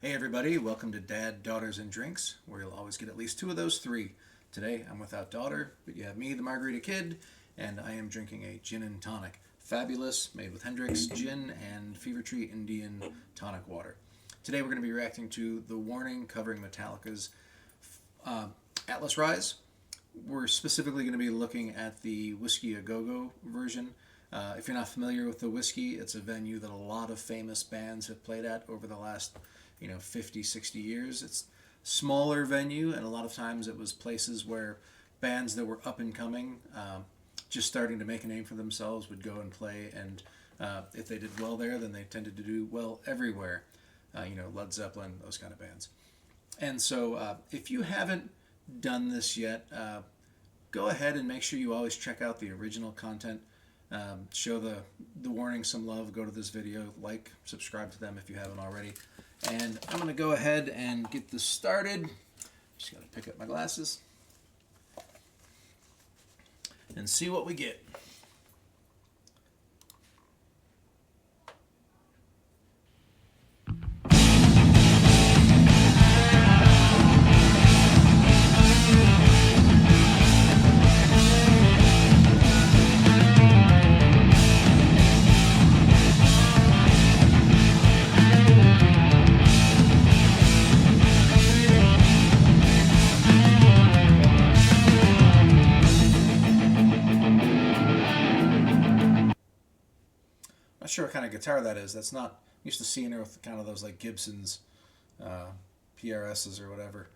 Hey everybody, welcome to Dad, Daughters, and Drinks, where you'll always get at least two of those three. Today I'm without daughter, but you have me, the Margarita Kid, and I am drinking a gin and tonic. Fabulous, made with Hendrick's gin and Fever Tree Indian tonic water. Today we're going to be reacting to the warning covering Metallica's Atlas Rise. We're specifically going to be looking at the Whiskey A Go-Go version. If you're not familiar with the Whiskey, it's a venue that a lot of famous bands have played at over the last 50, 60 years. It's a smaller venue, and a lot of times it was places where bands that were up and coming, just starting to make a name for themselves, would go and play, and if they did well there, then they tended to do well everywhere. Led Zeppelin, those kind of bands. And so if you haven't done this yet, go ahead and make sure you always check out the original content. Show the warning some love. Go to this video, like, subscribe to them if you haven't already. And I'm going to go ahead and get this started. Just got to pick up my glasses and see what we get. Not sure what kind of guitar that is. That's not, I'm used to seeing her with kind of those like Gibsons, PRSs or whatever.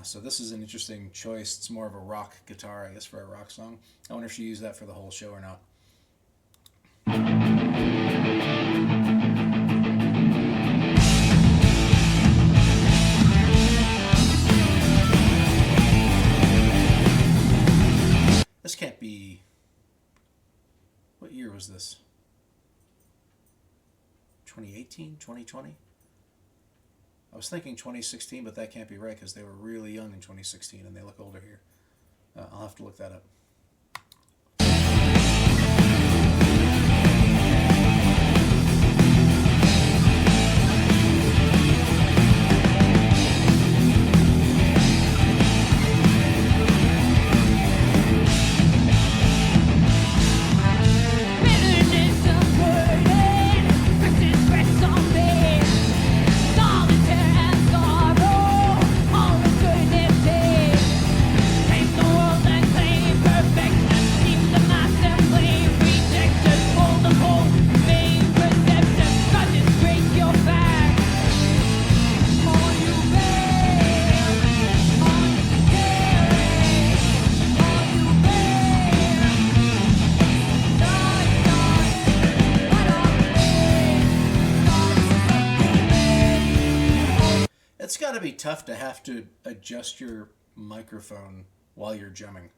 So this is an interesting choice. It's more of a rock guitar, I guess, for a rock song. I wonder if she used that for the whole show or not. This can't be, what year was this? 2018, 2020? I was thinking 2016, but that can't be right because they were really young in 2016 and they look older here. I'll have to look that up. It's got to be tough to have to adjust your microphone while you're jamming.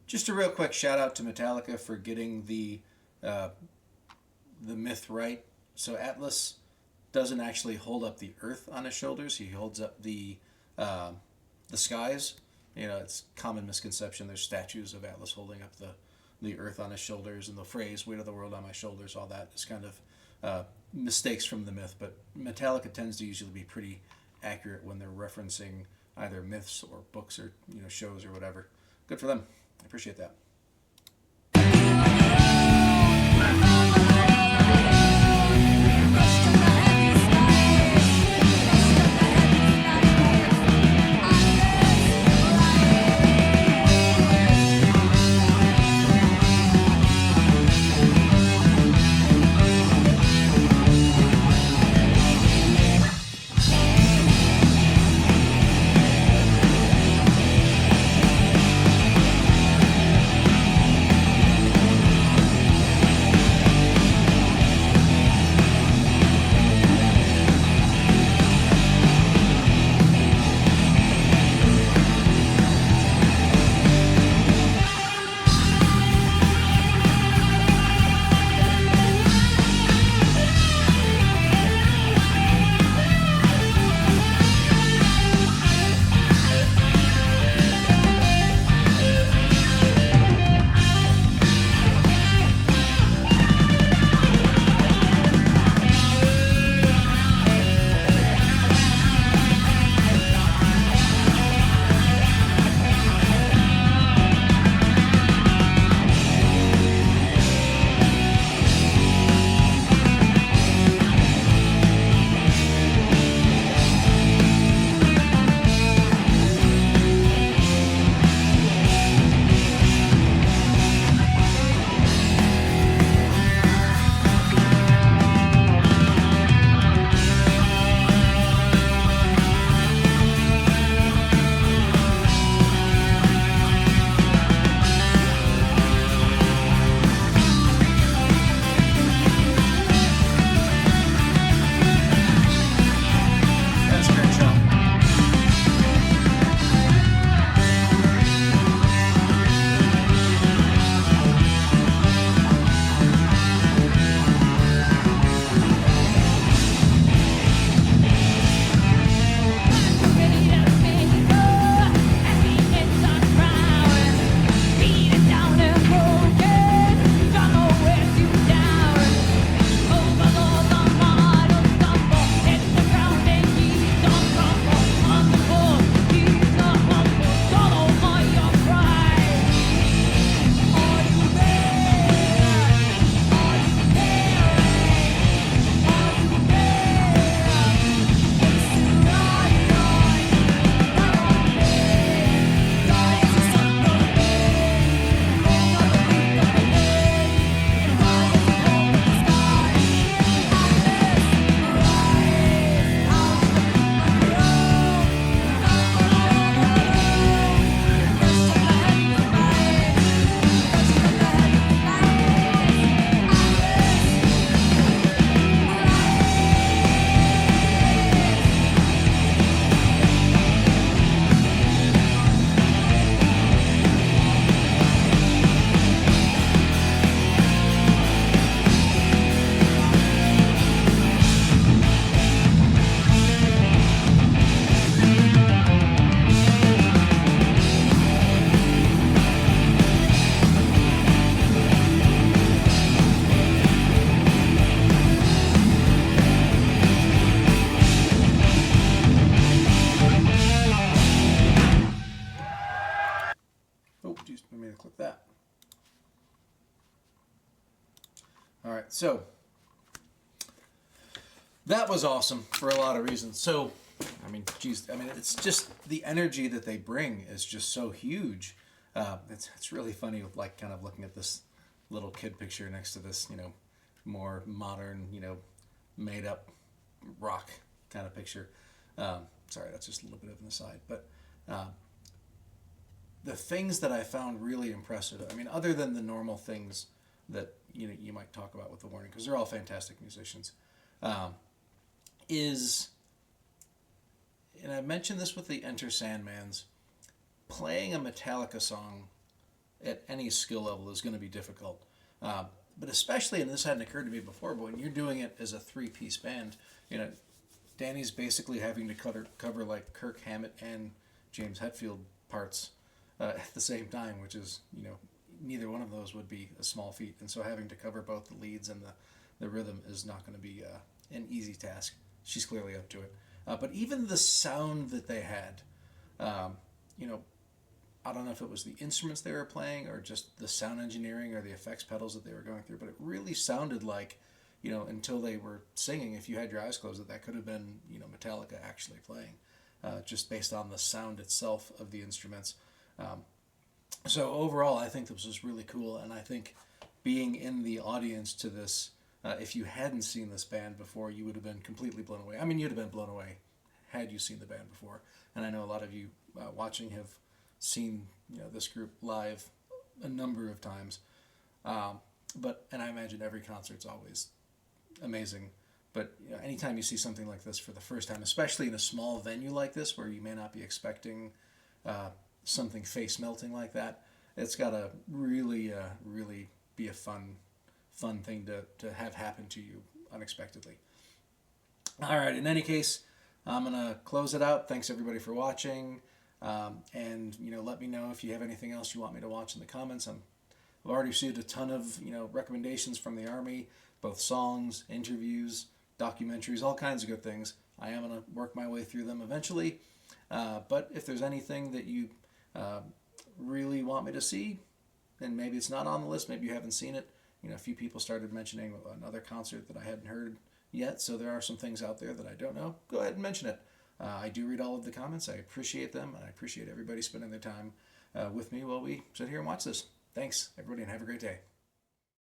Just a real quick shout out to Metallica for getting the myth right. So Atlas doesn't actually hold up the earth on his shoulders. He holds up the skies. It's a common misconception. There's statues of Atlas holding up the earth on his shoulders, and the phrase "weight of the world on my shoulders." All that is kind of mistakes from the myth, but Metallica tends to usually be pretty accurate when they're referencing either myths or books or shows or whatever. Good for them. I appreciate that. Click that. All right, so that was awesome for a lot of reasons. So, it's just the energy that they bring is just so huge. It's really funny, like kind of looking at this little kid picture next to this, more modern, made up rock kind of picture. Sorry, that's just a little bit of an aside, but. The things that I found really impressive, other than the normal things that you might talk about with the Warning, because they're all fantastic musicians, is, and I mentioned this with the Enter Sandmans, playing a Metallica song at any skill level is going to be difficult. But especially, and this hadn't occurred to me before, but when you're doing it as a three-piece band, Danny's basically having to cover like Kirk Hammett and James Hetfield parts at the same time, which is, neither one of those would be a small feat. And so having to cover both the leads and the rhythm is not going to be an easy task. She's clearly up to it. But even the sound that they had, um, you know, I don't know if it was the instruments they were playing or just the sound engineering or the effects pedals that they were going through, but it really sounded like, until they were singing, if you had your eyes closed, that could have been, Metallica actually playing, just based on the sound itself of the instruments. Um, so overall, I think this was really cool, and I think being in the audience to this, if you hadn't seen this band before, you would have been completely blown away. I mean, you'd have been blown away had you seen the band before, and I know a lot of you watching have seen this group live a number of times, and I imagine every concert's always amazing. But anytime you see something like this for the first time, especially in a small venue like this where you may not be expecting uh, something face melting like that, it's got to really, really be a fun thing to have happen to you unexpectedly. All right. In any case, I'm gonna close it out. Thanks everybody for watching. And let me know if you have anything else you want me to watch in the comments. I've already received a ton of recommendations from the Army, both songs, interviews, documentaries, all kinds of good things. I am going to work my way through them eventually. But if there's anything that you really want me to see, and maybe it's not on the list, maybe you haven't seen it. A few people started mentioning another concert that I hadn't heard yet, so there are some things out there that I don't know. Go ahead and mention it. I do read all of the comments. I appreciate them, and I appreciate everybody spending their time with me while we sit here and watch this. Thanks, everybody, and have a great day.